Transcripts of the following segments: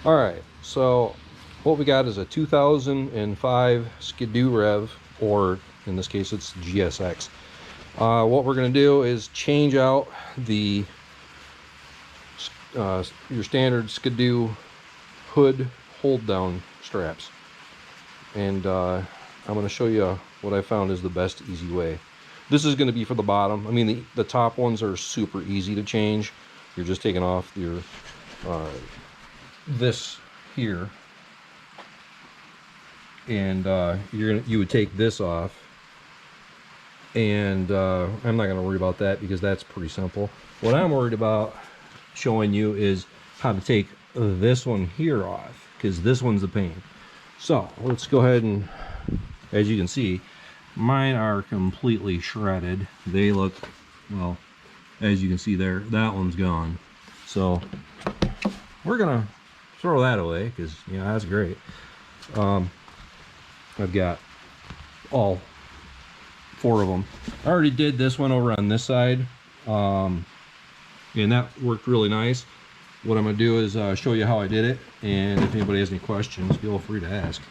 All right, so what we got is a 2005 Ski Doo Rev, or in this case it's GSX. What we're going to do is change out the your standard Ski Doo hood hold down straps, and I'm going to show you what I found is the best easy way. This is going to be for the bottom. I mean, the top ones are super easy to change. You're just taking off your this here, and you would take this off, and I'm not going to worry about that because that's pretty simple. What I'm worried about showing you is how to take this one here off, because this one's the pain. So let's go ahead, and as you can see, mine are completely shredded. They look, well, as you can see there, that one's gone. So we're gonna throw that away because, you know, that's great. I've got all 4 of them. I already did this one over on this side, and that worked really nice. What I'm gonna do is show you how I did it, and if anybody has any questions, feel free to ask.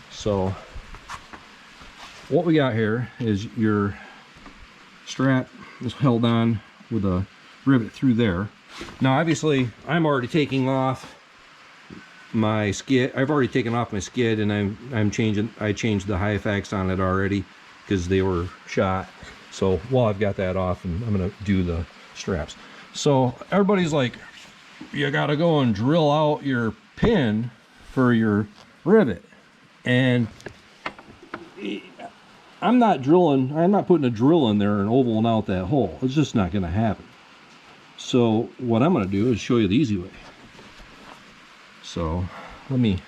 So what we got here is your strap is held on with a rivet through there. Now obviously I'm already taking off my skid. I've already taken off my skid, and I changed the Hyfax on it already because they were shot. So while I've got that off, and I'm gonna do the straps. So everybody's like, you gotta go and drill out your pin for your rivet, and I'm not putting a drill in there and ovaling out that hole. It's just not gonna happen. So what I'm gonna do is show you the easy way. So let me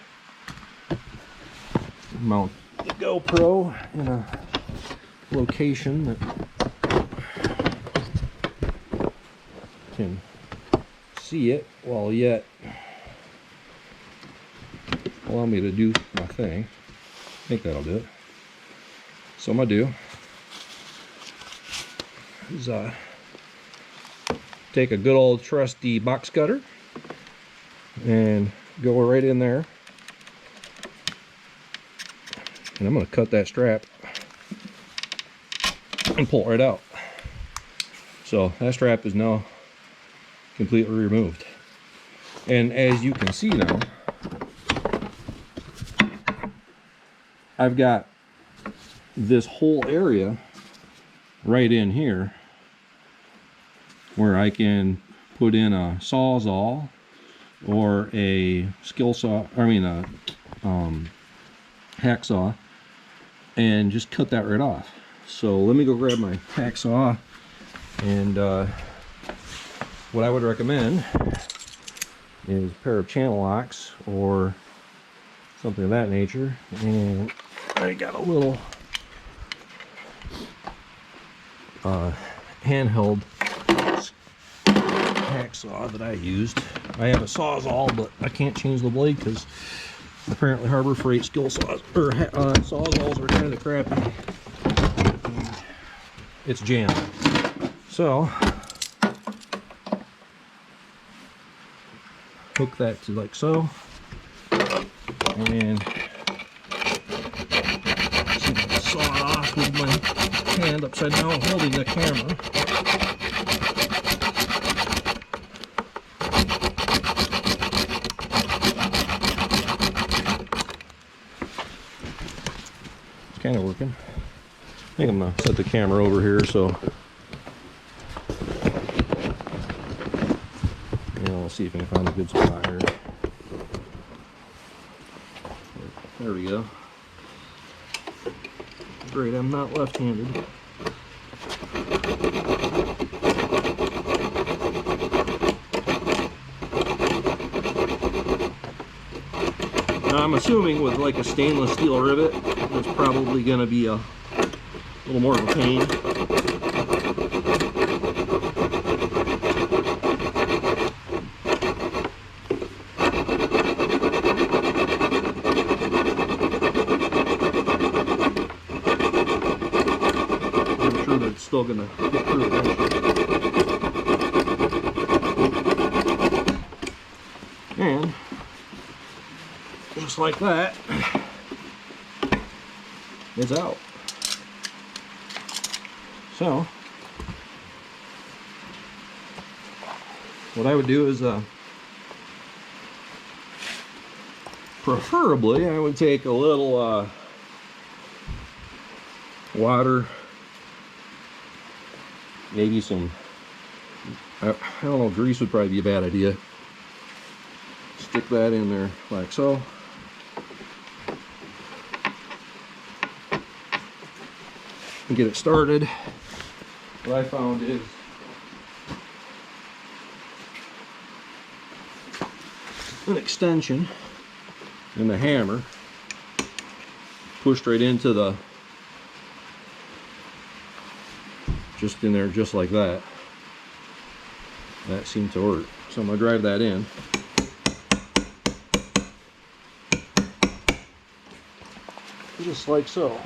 mount the GoPro in a location that can see it while yet allow me to do my thing. I think that'll do it. So I'm gonna do is take a good old trusty box cutter and go right in there, and I'm gonna cut that strap and pull it right out. So that strap is now completely removed, and as you can see now, I've got this whole area right in here where I can put in a sawzall or a skill saw, I mean a hacksaw, and just cut that right off. So let me go grab my hacksaw, and what I would recommend is a pair of channel locks or something of that nature. And I got a little handheld hacksaw that I used. I have a sawzall, but I can't change the blade because apparently Harbor Freight skill saws or sawzalls are kind of crappy. It's jammed. So hook that to like so, and saw it off with my hand upside down holding the camera. It's kind of working. I think I'm gonna set the camera over here so I'll see if I can find a good spot here. There we go. Great, I'm not left-handed. Now I'm assuming with like a stainless steel rivet, there's probably going to be a little more of a pain. Still gonna get through it. And just like that, it's out. So what I would do is preferably I would take a little water, maybe some, I don't know, grease would probably be a bad idea. Stick that in there like so. And get it started. What I found is an extension and the hammer pushed right into the, just in there, just like that. That seemed to work. So I'm going to drive that in. Just like so.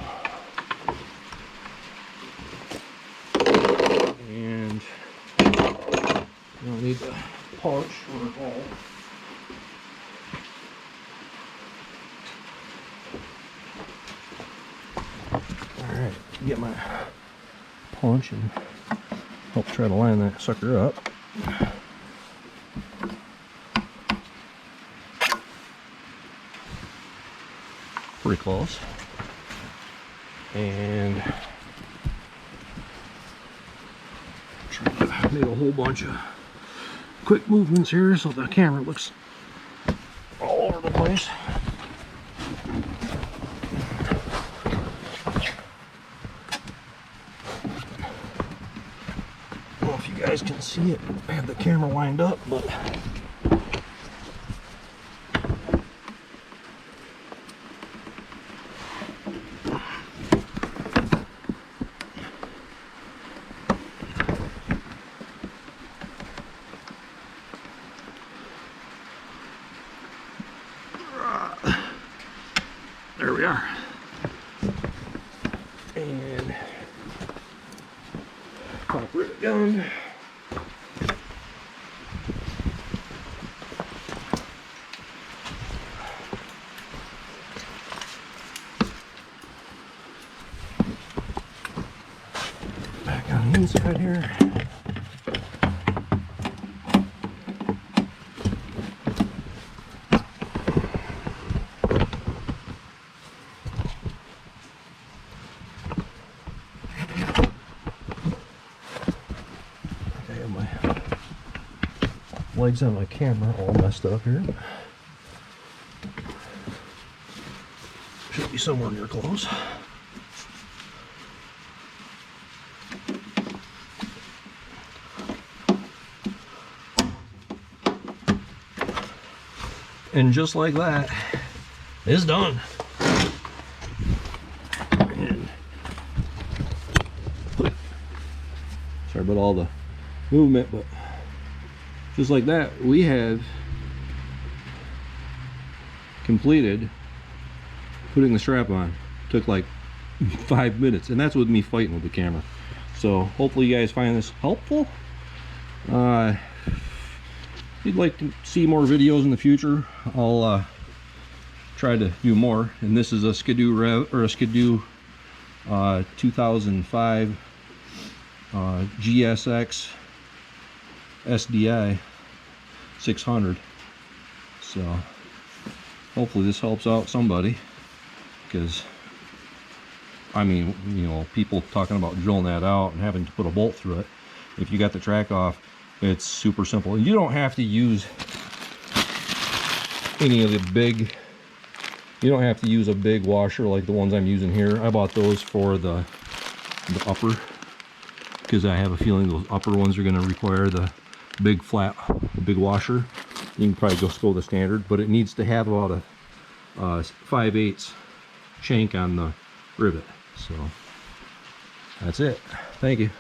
And you don't need to polish or all. Alright, get my punch and help try to line that sucker up. Pretty close. And try to make a whole bunch of quick movements here so the camera looks all over the place. I don't know if you guys can see it. I have the camera lined up, but there we are. And pop rivet gun. Back on the inside here. Legs on my camera all messed up here. Should be somewhere near close. And just like that, it's done. And sorry about all the movement, but just like that, we have completed putting the strap on. Took like 5 minutes, and that's with me fighting with the camera. So hopefully you guys find this helpful. If you'd like to see more videos in the future, I'll try to do more. And this is a Ski Doo REV, or a Ski Doo 2005 GSX SDI 600. So hopefully this helps out somebody, because I mean, you know, people talking about drilling that out and having to put a bolt through it. If you got the track off, it's super simple. And you don't have to use any of the big, you don't have to use a big washer like the ones I'm using here. I bought those for the upper, because I have a feeling those upper ones are going to require the big flat, big washer. You can probably just go the standard, but it needs to have about a 5/8 shank on the rivet. So that's it. Thank you.